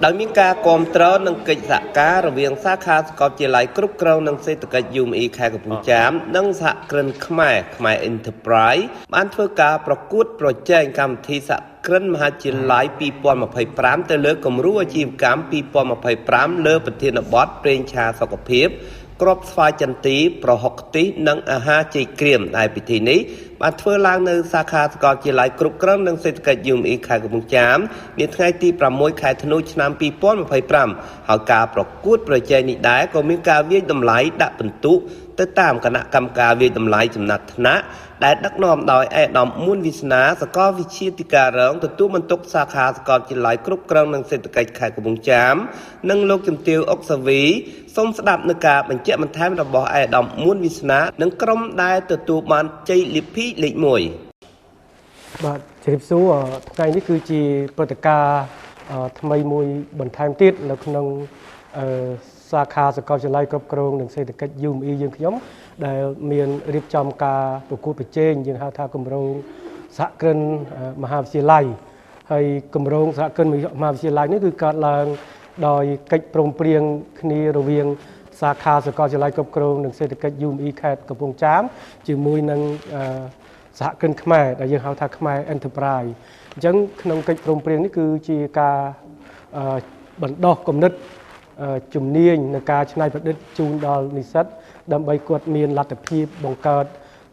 ដោយមានការគ្រប់គ្រងនិងកិច្ចសហការរវាងសាខាសាកលវិទ្យាល័យគ្រប់គ្រងនិងសេដ្ឋកិច្ច UME ខេត្តកំពង់ចាមនិងសហគ្រិនខ្មែរ Enterprise បានធ្វើការប្រកួតប្រជែងកម្មវិធីសហគ្រិនមហាវិទ្យាល័យ 2025 ទៅលើគំរូអាជីវកម្ម 2025 លើប្រធានបទប្រេងឆាសុខភាពគ្រាប់ស្វាយចន្ទីប្រហុកខ្ទិះនិងអាហារចេកក្រៀមដែលពិធីនេះបានធ្វើឡើងនៅសាខាសាកលវិទ្យាល័យគ្រប់គ្រងនិងសេដ្ឋកិច្ច UME ខេត្តកំពង់ចាមនាថ្ងៃទី 6 ខែធ្នូឆ្នាំ 2025 ហើយការប្រកួតប្រជែងនេះដែរក៏មានការវាយតម្លៃដាក់ពិន្ទុទៅតាមគណៈកម្មការវាយតម្លៃចំណាត់ថ្នាក់ដែលដឹកនាំដោយអេដាមមួនវិស្នាសាកលវិទ្យាធិការរងទទួលបន្ទុកសាខាសាកលវិទ្យាល័យគ្រប់គ្រងនិងសេដ្ឋកិច្ចខេត្តកំពង់ចាមនិងលោកជំទាវអុកសាវីសូមស្ដាប់នឹងការបញ្ជាក់បន្ថែមរបស់អេដាមមួនវិស្នានិងក្រុមដែលទទួលបានជ័យលាភីលេខ1បាទជម្រាបសួរថ្ងៃនេះគឺជាព្រឹត្តិការណ៍ថ្មីមួយបន្ថែមទៀតនៅក្នុងសាខាសាកលវិទ្យាល័យគ្រប់គ្រងនិងសេដ្ឋកិច្ច UME យើងខ្ញុំដែលមានរៀបចំការប្រកួតប្រជែងយើងហៅថាគម្រោងសហគ្រិនមហាវិទ្យាល័យហើយគម្រោងសហគ្រិនមហាវិទ្យាល័យនេះគឺកើតឡើងដោយកិច្ចព្រមព្រៀងគ្នារវាងសាខាសាកលវិទ្យាល័យគ្រប់គ្រងនិងសេដ្ឋកិច្ច UME ខេត្តកំពង់ចាមជាមួយនឹងសហគ្រិនខ្មែរដែលយើងហៅថាខ្មែរ Enterprise អញ្ចឹងក្នុងកិច្ចព្រមព្រៀងនេះគឺជាការបណ្ដុះគំនិតជំនាញនៃការច្នៃប្រឌិតជូនដល់និស្សិតដើម្បីគាត់មានលទ្ធភាពបង្កើត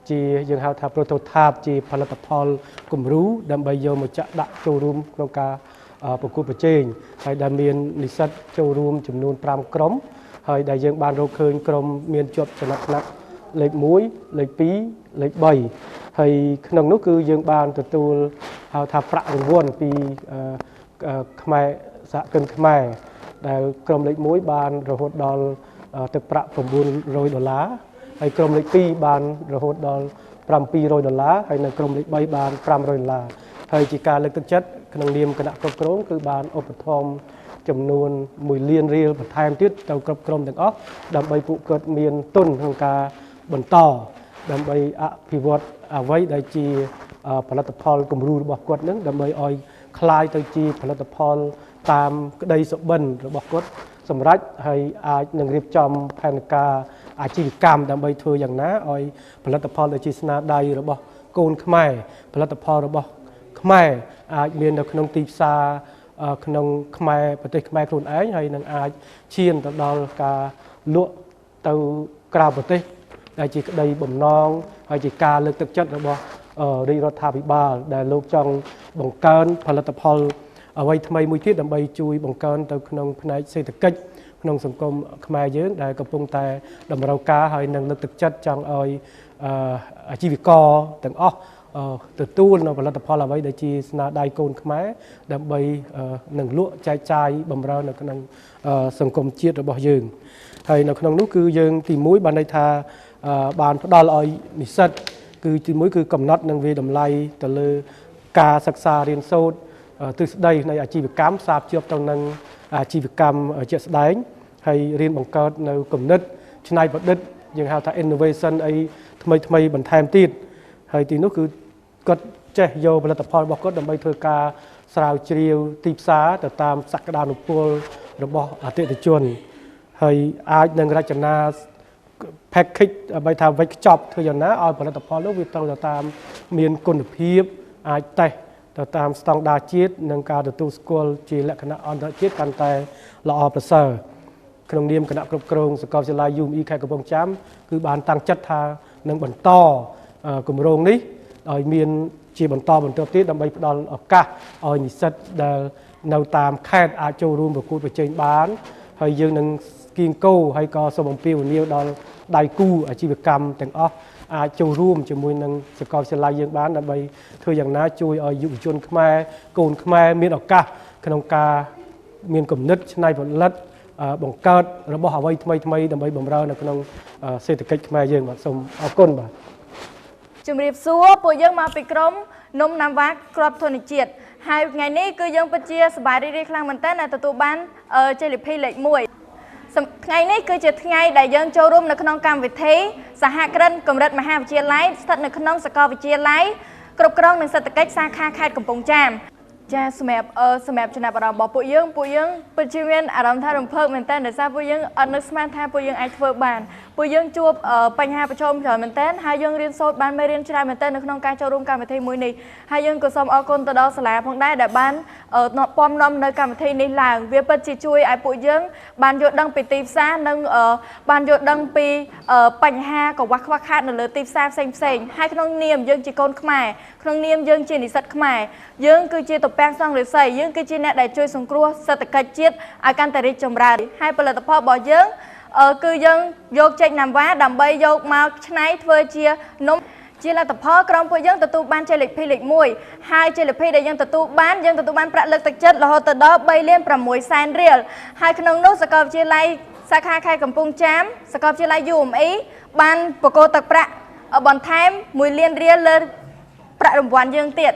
ជាយើងហៅថា prototype ជាផលិតផលគំរូដើម្បីយកមកចាក់ដាក់ចូលរួមក្នុងការប្រកួតប្រជែងហើយដែលមាននិស្សិតចូលរួមចំនួន5ក្រុមហើយដែលយើងបានរកឃើញក្រុមមានជាប់ចំណាត់ថ្នាក់លេខ1លេខ2លេខ3ហើយក្នុងនោះគឺយើងបានទទួលហៅថាប្រាក់រង្វាន់ពីខ្មែរសហគ្រិនខ្មែរដែលក្រុមលេខ1បានរហូតដល់ទឹកប្រាក់$900ហើយក្រុមលេខ2បានរហូតដល់$700ហើយនៅក្រុមលេខ3បាន$500ហើយជាការលើកទឹកចិត្តក្នុងនាមគណៈគ្រប់គ្រងគឺបានឧបត្ថម្ភចំនួន1លានរៀលបន្ថែមទៀតទៅគ្រប់ក្រុមទាំងអស់ដើម្បីពួកគាត់មានទុនក្នុងការបន្តដើម្បីអភិវឌ្ឍអ្វីដែលជាផលិតផលគំរូរបស់គាត់នឹងដើម្បីឲ្យคล้ายទៅជាផលិតផលតាមក្តីសុបិនរបស់គាត់សម្រាប់ហើយអាចនឹងរៀបចំផែនការអាជីវកម្មដើម្បីធ្វើយ៉ាងណាឲ្យផលិតផលដែលជាស្នាដៃរបស់កូនខ្មែរផលិតផលរបស់ខ្មែរអាចមាននៅក្នុងទីផ្សារក្នុងខ្មែរប្រទេសខ្មែរខ្លួនឯងហើយនឹងអាចឈានទៅដល់ការលក់ទៅក្រៅប្រទេសដែលជាក្តីបំណងហើយជាការលើកទឹកចិត្តរបស់រាជរដ្ឋាភិបាលដែលលោកចង់បង្កើនផលិតផលអ្វីថ្មីមួយទៀតដើម្បីជួយបង្កើនទៅក្នុងផ្នែកសេដ្ឋកិច្ចក្នុងសង្គមខ្មែរយើងដែលកំពុងតែតម្រូវការហើយនឹងលើកទឹកចិត្តចង់ឲ្យអាជីវករទាំងអស់ទទួលនៅផលិតផលអ្វីដែលជាស្នាដៃកូនខ្មែរដើម្បីនឹងលក់ចែកចាយបម្រើនៅក្នុងសង្គមជាតិរបស់យើងហើយនៅក្នុងនោះគឺយើងទី1បានន័យថាបានផ្ដល់ឲ្យនិស្សិតគឺទី1គឺកំណត់នឹងវាតម្លៃទៅលើការសិក្សារៀនសូត្រទ្រឹស្ដីនៃអាជីវកម្មផ្សារភ្ជាប់ទៅនឹងអាជីវកម្មជាក់ស្ដែងហើយរៀនបង្កើតនៅគំនិតច្នៃប្រឌិតយើងហៅថា innovation អីថ្មីបន្ថែមទៀតហើយទីនោះគឺគាត់ចេះយកផលិតផលរបស់គាត់ដើម្បីធ្វើការស្រាវជ្រាវទីផ្សារទៅតាមសក្តានុពលរបស់អតិថិជនហើយអាចនឹងរចនា package ដើម្បីថាវេចខ្ចប់ធ្វើយ៉ាងណាឲ្យផលិតផលនោះវាត្រូវទៅតាមមានគុណភាពអាចតេស្តទៅតាមស្តង់ដារជាតិនិងការទទួលស្គាល់ជាលក្ខណៈអន្តរជាតិកាន់តែល្អប្រសើរក្នុងនាមគណៈគ្រប់គ្រងសាកលវិទ្យាល័យ UME ខេត្តកំពង់ចាមគឺបានតាំងចិត្តថានឹងបន្តគម្រោងនេះឲ្យមានជាបន្តបន្ទាប់ទៀតដើម្បីផ្ដល់ឱកាសឲ្យនិស្សិតដែលនៅតាមខេត្តអាចចូលរួមប្រកួតប្រជែងបានហើយយើងនឹងគៀងគោហើយក៏សូមអំពាវនាវដល់ដៃគូអាជីវកម្មទាំងអស់អាចចូលរួមជាមួយនឹងសាកលវិទ្យាល័យយើងបានដើម្បីធ្វើយ៉ាងណាជួយឲ្យយុវជនខ្មែរកូនខ្មែរមានឱកាសក្នុងការមានគំនិតច្នៃប្រឌិតបង្កើតរបស់អ្វីថ្មីដើម្បីបម្រើនៅក្នុងសេដ្ឋកិច្ចខ្មែរយើងបាទសូមអរគុណបាទជំរាបសួរពួកយើងមកពីក្រុមនំណាំវ៉ាគ្រាប់ធនជាតិហើយថ្ងៃនេះគឺយើងពិតជាសប្បាយរីករាយខ្លាំងមែនទែនដែលទទួលបានជ័យលាភីលេខ1ថ្ងៃនេះគឺជាថ្ងៃដែលយើងចូលរួមនៅក្នុងកម្មវិធីសហគ្រិនកម្រិតមហាវិទ្យាល័យស្ថិតនៅក្នុងសាកលវិទ្យាល័យគ្រប់គ្រងនិងសេដ្ឋកិច្ចសាខាខេត្តកំពង់ចាម ចាសម្រាប់ចំណាប់អារម្មណ៍របស់ពួកយើងពិតជាមានអារម្មណ៍ថារំភើបមែនតើដោយសារពួកយើងអត់នឹកស្មានថាពួកយើងអាចធ្វើបានពួកយើងជួបបញ្ហាប្រឈមច្រើនមែនតើហើយយើងរៀនសូត្របានមេរៀនច្រើនមែនតើនៅក្នុងការចូលរួមកម្មវិធីមួយនេះហើយយើងក៏សូមអរគុណទៅដល់សាលាផងដែរដែលបានពំនាំនៅកម្មវិធីនេះឡើងវាពិតជាជួយឲ្យពួកយើងបានយល់ដឹងពីទីផ្សារនិងបានយល់ដឹងពីបញ្ហាកង្វះខ្វះខាតនៅលើទីផ្សារផ្សេងហើយក្នុងនាមយើងជាកូនខ្មែរក្នុងនាមយើងជានិស្សិតខ្មែរយើងគឺជាតពាំងសង្ឃរិស័យយើងគឺជាអ្នកដែលជួយសង្គ្រោះសេដ្ឋកិច្ចជាតិឲ្យកាន់តែរីកចម្រើនហើយផលិតផលរបស់យើងគឺយើងយកចេកណាំវ៉ាដើម្បីយកមកច្នៃធ្វើជានំជាលទ្ធផលក្រុមពួកយើងទទួលបានជ័យលាភីលេខ1ហើយជ័យលាភីដែលយើងទទួលបានប្រាក់លើកទឹកចិត្តរហូតដល់3លាន6សែនរៀលហើយក្នុងនោះសាកលវិទ្យាល័យសាខាខេត្តកំពង់ចាមសាកលវិទ្យាល័យ UME បានប្រកល់ទឹកប្រាក់បន្ថែម1លានរៀលលើប្រាក់រង្វាន់យើងទៀត